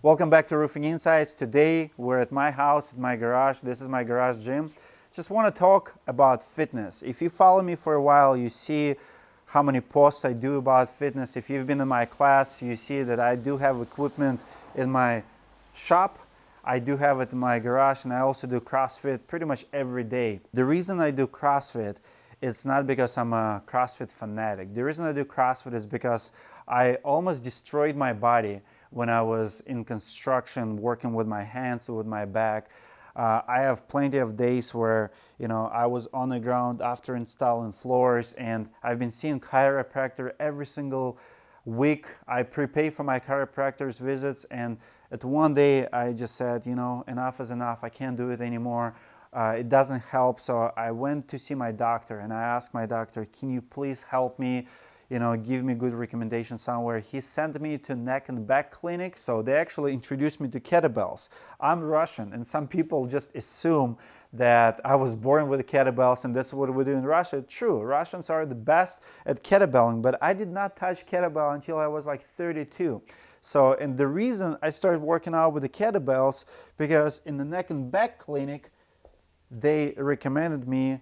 Welcome back to Roofing Insights. Today we're at my house, at my garage. This is my garage gym. Just want to talk about fitness. If you follow me for a while, you see how many posts I do about fitness. If you've been in my class, you see that I do have equipment in my shop. I do have it in my garage, and I also do CrossFit pretty much every day. The reason I do CrossFit, it's not because I'm a CrossFit fanatic. The reason I do CrossFit is because I almost destroyed my body when I was in construction, working with my hands, with my back. I have plenty of days where, I was on the ground after installing floors, and I've been seeing chiropractor every single week. I prepay for my chiropractor's visits, and at one day I just said, enough is enough. I can't do it anymore. It doesn't help. So I went to see my doctor, and I asked my doctor, can you please help me? Give me good recommendation somewhere. He sent me to neck and back clinic. So they actually introduced me to kettlebells. I'm Russian, and some people just assume that I was born with kettlebells and that's what we do in Russia. True, Russians are the best at kettlebelling, but I did not touch kettlebell until I was like 32. So, and the reason I started working out with the kettlebells, because in the neck and back clinic, they recommended me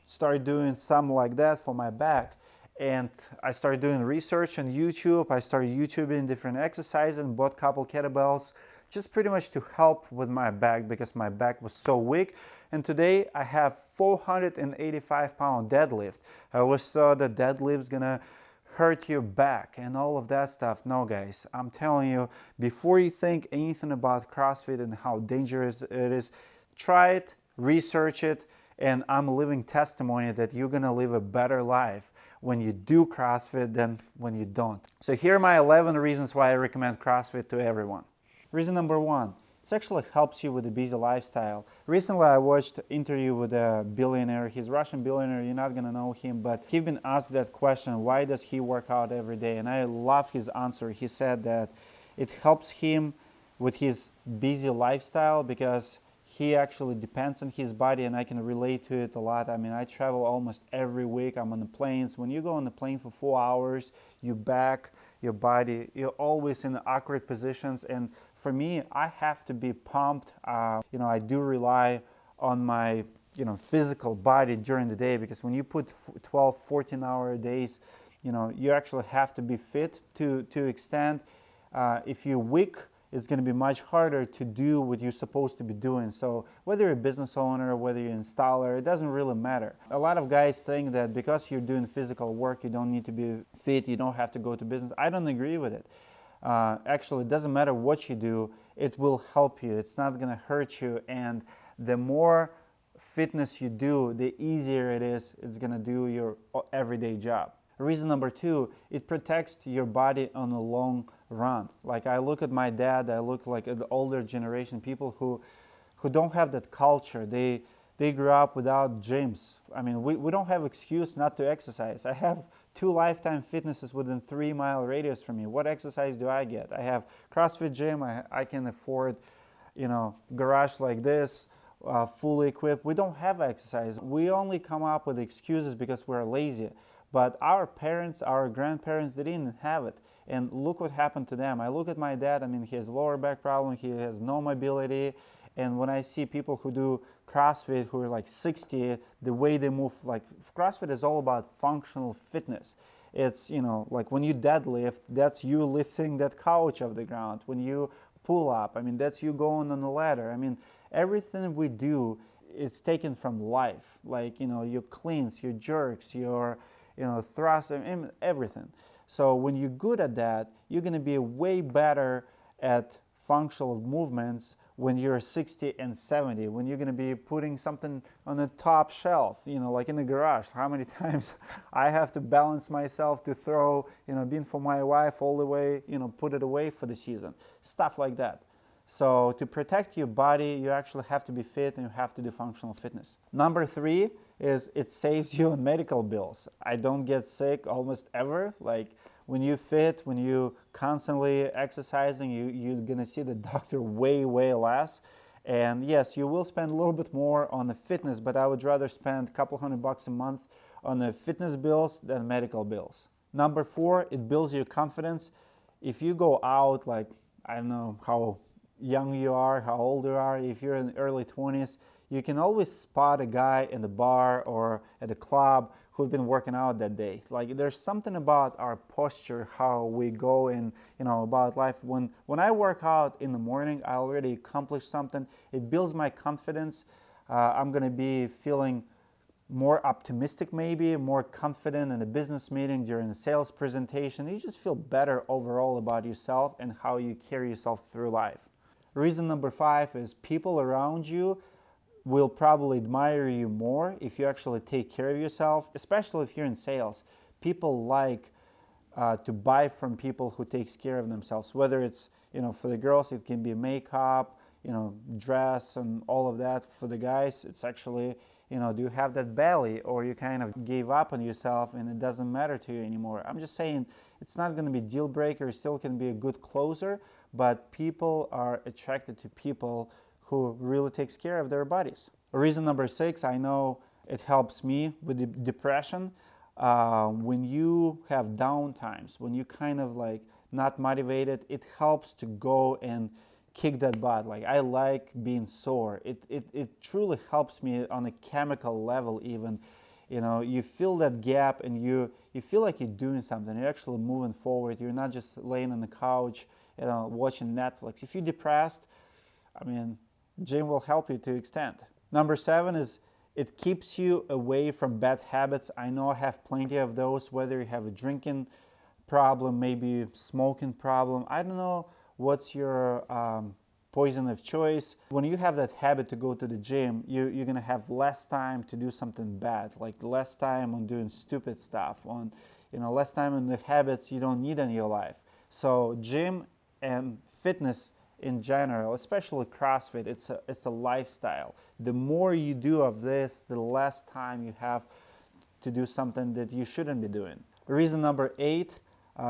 start doing something like that for my back. And I started doing research on YouTube. I started YouTubing different exercises and bought a couple kettlebells just pretty much to help with my back because my back was so weak. And today I have 485-pound deadlift. I always thought that deadlift is gonna hurt your back and all of that stuff. No, guys, I'm telling you, before you think anything about CrossFit and how dangerous it is, try it, research it, and I'm a living testimony that you're gonna live a better life when you do CrossFit than when you don't. So here are my 11 reasons why I recommend CrossFit to everyone. Reason number 1, it actually helps you with a busy lifestyle. Recently I watched an interview with a billionaire. He's a Russian billionaire, you're not gonna know him, but he's been asked that question, why does he work out every day? And I love his answer. He said that it helps him with his busy lifestyle because he actually depends on his body, and I can relate to it a lot. I mean, I travel almost every week. I'm on the planes. When you go on the plane for 4 hours, your back, your body, you're always in awkward positions. And for me, I have to be pumped. I do rely on my, physical body during the day, because when you put 12, 14-hour days, you actually have to be fit to extent. If you're weak, it's going to be much harder to do what you're supposed to be doing. So whether you're a business owner, whether you're an installer, it doesn't really matter. A lot of guys think that because you're doing physical work, you don't need to be fit, you don't have to go to business. I don't agree with it. Actually, it doesn't matter what you do, it will help you. It's not going to hurt you. And the more fitness you do, the easier it's going to do your everyday job. Reason number 2, it protects your body on the long run. Like I look at my dad, I look like an older generation, people who don't have that culture. They grew up without gyms. I mean, we don't have excuse not to exercise. I have 2 Lifetime Fitnesses within 3-mile radius from me. What exercise do I get? I have CrossFit gym. I can afford, garage like this, fully equipped. We don't have exercise. We only come up with excuses because we're lazy. But our parents, our grandparents, they didn't have it. And look what happened to them. I look at my dad, he has lower back problem, he has no mobility. And when I see people who do CrossFit who are like 60, the way they move, like CrossFit is all about functional fitness. It's, like when you deadlift, that's you lifting that couch off the ground. When you pull up, that's you going on the ladder. Everything we do, it's taken from life. Like, your cleans, your jerks, your thrust, everything. So when you're good at that, you're going to be way better at functional movements when you're 60 and 70, when you're going to be putting something on the top shelf, like in the garage. How many times I have to balance myself to throw, being for my wife all the way, put it away for the season, stuff like that. So to protect your body, you actually have to be fit and you have to do functional fitness. Number 3 is it saves you on medical bills. I don't get sick almost ever. Like when you fit, when you constantly exercising, you're gonna see the doctor way less. And yes, you will spend a little bit more on the fitness, but I would rather spend a couple $100 a month on the fitness bills than medical bills. Number 4, it builds your confidence. If you go out, like, I don't know how young you are, how old you are. If you're in the early 20s, you can always spot a guy in the bar or at a club who's been working out that day. Like there's something about our posture, how we go in, about life. When I work out in the morning, I already accomplished something. It builds my confidence. I'm going to be feeling more optimistic, maybe more confident in a business meeting, during a sales presentation. You just feel better overall about yourself and how you carry yourself through life. Reason number 5 is people around you will probably admire you more if you actually take care of yourself, especially if you're in sales. People like to buy from people who takes care of themselves, whether it's, for the girls, it can be makeup, dress and all of that. For the guys, it's actually, do you have that belly, or you kind of gave up on yourself and it doesn't matter to you anymore. I'm just saying it's not going to be a deal breaker. It still can be a good closer, but people are attracted to people who really takes care of their bodies. Reason number 6, I know it helps me with depression. When you have down times, when you kind of like not motivated, it helps to go and kick that butt. Like I like being sore. It truly helps me on a chemical level even. You fill that gap and you feel like you're doing something. You're actually moving forward. You're not just laying on the couch, watching Netflix. If you're depressed, gym will help you to extent. Number 7 is it keeps you away from bad habits. I know I have plenty of those, whether you have a drinking problem, maybe smoking problem. I don't know what's your poison of choice. When you have that habit to go to the gym, you're going to have less time to do something bad, like less time on doing stupid stuff, on less time on the habits you don't need in your life. So gym and fitness in general, especially CrossFit, it's a lifestyle. The more you do of this, the less time you have to do something that you shouldn't be doing. Reason number 8,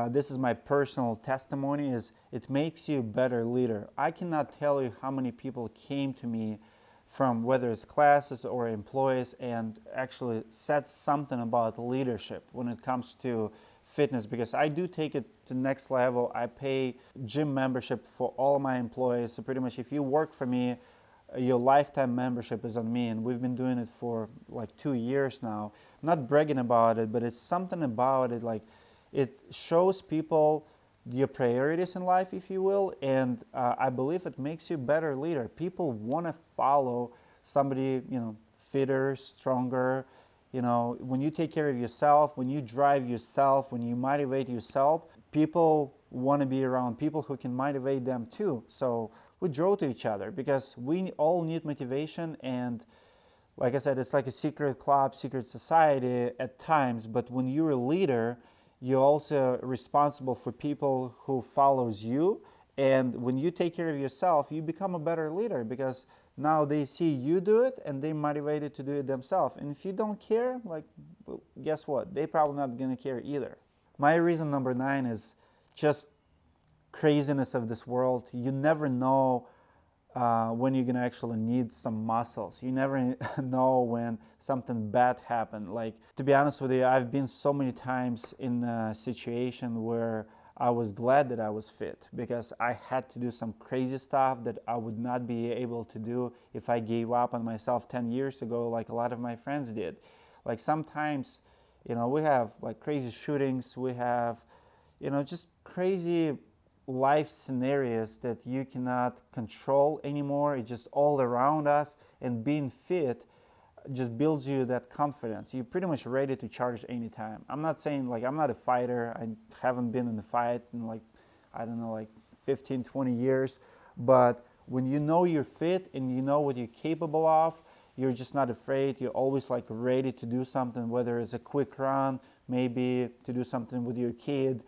this is my personal testimony, is it makes you a better leader. I cannot tell you how many people came to me from whether it's classes or employees and actually said something about leadership when it comes to fitness, because I do take it to the next level. I pay gym membership for all my employees. So pretty much if you work for me, your lifetime membership is on me, and we've been doing it for like 2 years now. I'm not bragging about it, but it's something about it, like it shows people your priorities in life, if you will, and I believe it makes you a better leader. People want to follow somebody, fitter, stronger. When you take care of yourself, when you drive yourself, when you motivate yourself, people want to be around people who can motivate them too. So we draw to each other because we all need motivation. And like I said, it's like a secret club, secret society at times. But when you're a leader, you're also responsible for people who follows you. And when you take care of yourself, you become a better leader because now they see you do it and they're motivated to do it themselves. And if you don't care, well, guess what? They're probably not going to care either. My reason number 9 is just craziness of this world. You never know when you're going to actually need some muscles. You never know when something bad happened. Like, to be honest with you, I've been so many times in a situation where I was glad that I was fit because I had to do some crazy stuff that I would not be able to do if I gave up on myself 10 years ago, like a lot of my friends did. Like sometimes, we have like crazy shootings, we have, just crazy life scenarios that you cannot control anymore. It's just all around us, and being fit just builds you that confidence. You're pretty much ready to charge anytime. I'm not saying I'm not a fighter. I haven't been in a fight in 15, 20 years. But when you know you're fit and you know what you're capable of, you're just not afraid. You're always ready to do something, whether it's a quick run, maybe to do something with your kid.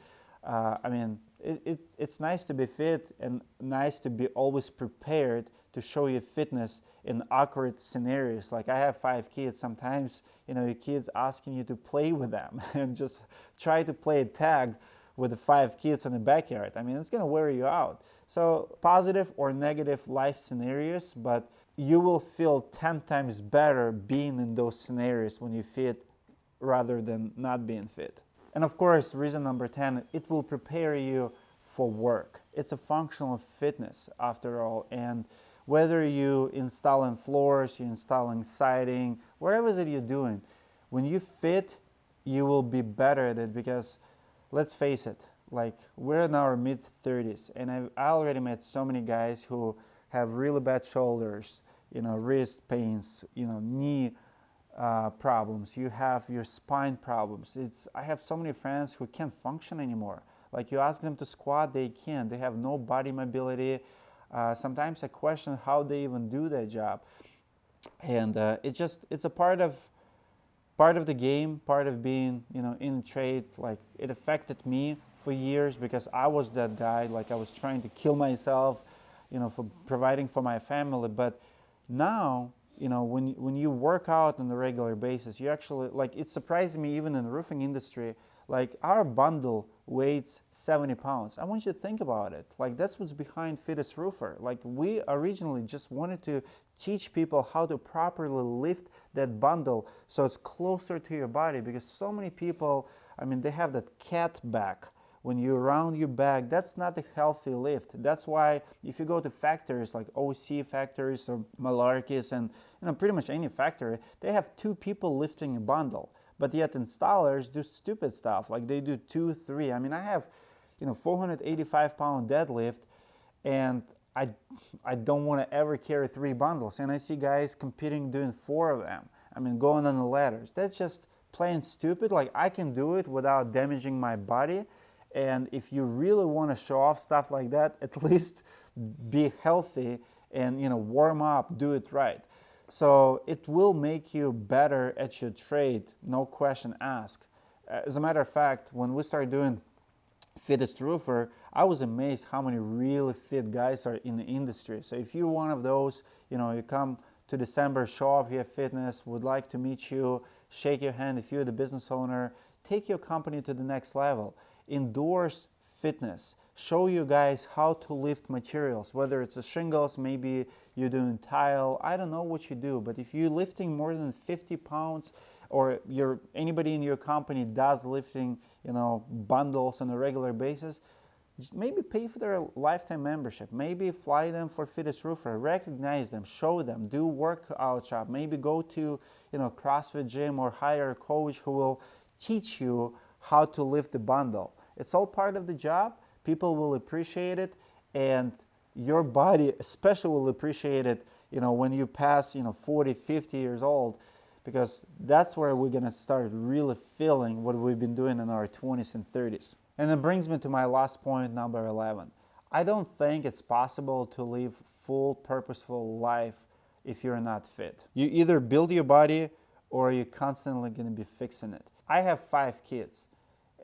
It's nice to be fit and nice to be always prepared to show your fitness in awkward scenarios. Like I have 5 kids. Sometimes, your kids asking you to play with them and just try to play a tag with the 5 kids in the backyard. It's going to wear you out. So positive or negative life scenarios, but you will feel 10 times better being in those scenarios when you fit rather than not being fit. And of course, reason number 10, it will prepare you for work. It's a functional fitness after all. And whether you installing floors, you installing siding, whatever that you're doing, when you fit, you will be better at it, because let's face it, like, we're in our mid 30s, and I already met so many guys who have really bad shoulders, wrist pains, knee problems. You have your spine problems. I have so many friends who can't function anymore. Like, you ask them to squat, they can't. They have no body mobility. Sometimes I question how they even do their job. And it's a part of the game, part of being, in trade. Like, it affected me for years, because I was that guy. Like, I was trying to kill myself, for providing for my family. But now, when you work out on a regular basis, you actually, like, it surprised me, even in the roofing industry, like, our bundle weighs 70 pounds. I want you to think about it. Like, that's what's behind Fittest Roofer. Like, we originally just wanted to teach people how to properly lift that bundle so it's closer to your body, because so many people, they have that cat back. When you round your back, that's not a healthy lift. That's why if you go to factories like OC factories or Malarkey's, and pretty much any factory, they have 2 people lifting a bundle. But yet installers do stupid stuff, like they do 2, 3. I have 485-pound deadlift, and I don't want to ever carry 3 bundles. And I see guys competing doing 4 of them. Going on the ladders. That's just plain stupid. Like, I can do it without damaging my body. And if you really want to show off stuff like that, at least be healthy and warm up, do it right. So it will make you better at your trade, no question asked. As a matter of fact, when we started doing Fittest Roofer, I was amazed how many really fit guys are in the industry. So if you're one of those, you come to December, show off your fitness, would like to meet you, shake your hand. If you're the business owner, take your company to the next level. Endorse fitness. Show you guys how to lift materials, whether it's a shingles, maybe you're doing tile, I don't know what you do, but if you're lifting more than 50 pounds, or anybody in your company does lifting, bundles on a regular basis, just maybe pay for their lifetime membership. Maybe fly them for Fittest Roofer, recognize them, show them, do workout shop, maybe go to, CrossFit gym, or hire a coach who will teach you how to lift the bundle. It's all part of the job. People will appreciate it, and your body especially will appreciate it, when you pass, 40, 50 years old, because that's where we're going to start really feeling what we've been doing in our 20s and 30s. And it brings me to my last point, number 11. I don't think it's possible to live full, purposeful life if you're not fit. You either build your body, or you're constantly going to be fixing it. I have 5 kids.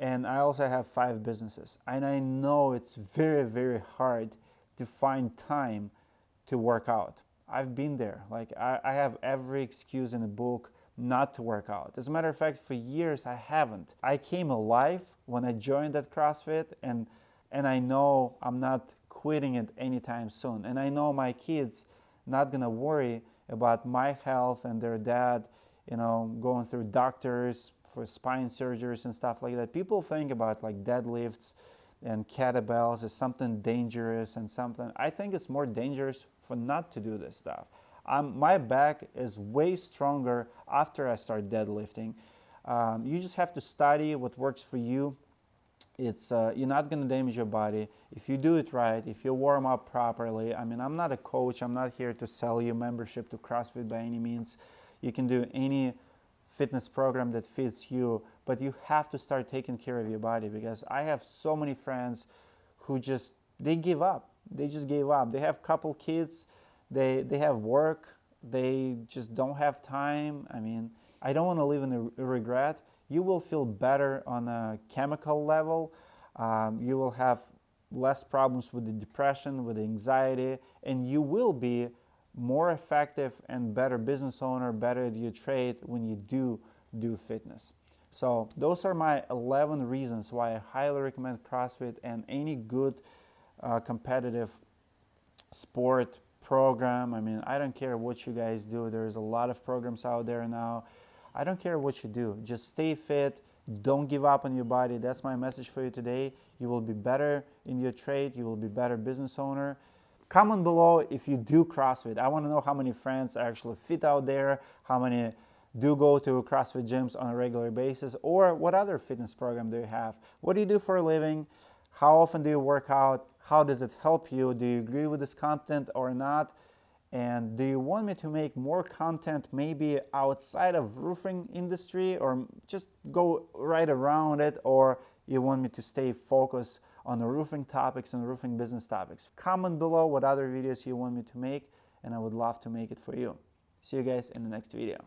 And I also have 5 businesses. And I know it's very, very hard to find time to work out. I've been there. Like, I have every excuse in the book not to work out. As a matter of fact, for years I haven't. I came alive when I joined that CrossFit, and I know I'm not quitting it anytime soon. And I know my kids not gonna worry about my health and their dad, going through doctors, for spine surgeries and stuff like that. People think about like deadlifts and kettlebells as something dangerous and something. I think it's more dangerous for not to do this stuff. My back is way stronger after I start deadlifting. You just have to study what works for you. You're not going to damage your body if you do it right, if you warm up properly. I'm not a coach. I'm not here to sell you membership to CrossFit by any means. You can do any fitness program that fits you, but you have to start taking care of your body, because I have so many friends who they give up. They just gave up. They have a couple kids, they have work, they just don't have time. I don't want to live in a regret. You will feel better on a chemical level. You will have less problems with the depression, with the anxiety, and you will be more effective and better business owner, better at your trade when you do fitness. So those are my 11 reasons why I highly recommend CrossFit and any good competitive sport program. I don't care what you guys do. There's a lot of programs out there now. I don't care what you do. Just stay fit, Don't give up on your body. That's my message for you today. You will be better in your trade. You will be better business owner. Comment below if you do CrossFit. I want to know how many friends are actually fit out there, how many do go to CrossFit gyms on a regular basis, or what other fitness program do you have? What do you do for a living? How often do you work out? How does it help you? Do you agree with this content or not? And do you want me to make more content maybe outside of roofing industry, or just go right around it, or you want me to stay focused on the roofing topics and roofing business topics? Comment below what other videos you want me to make, and I would love to make it for you. See you guys in the next video.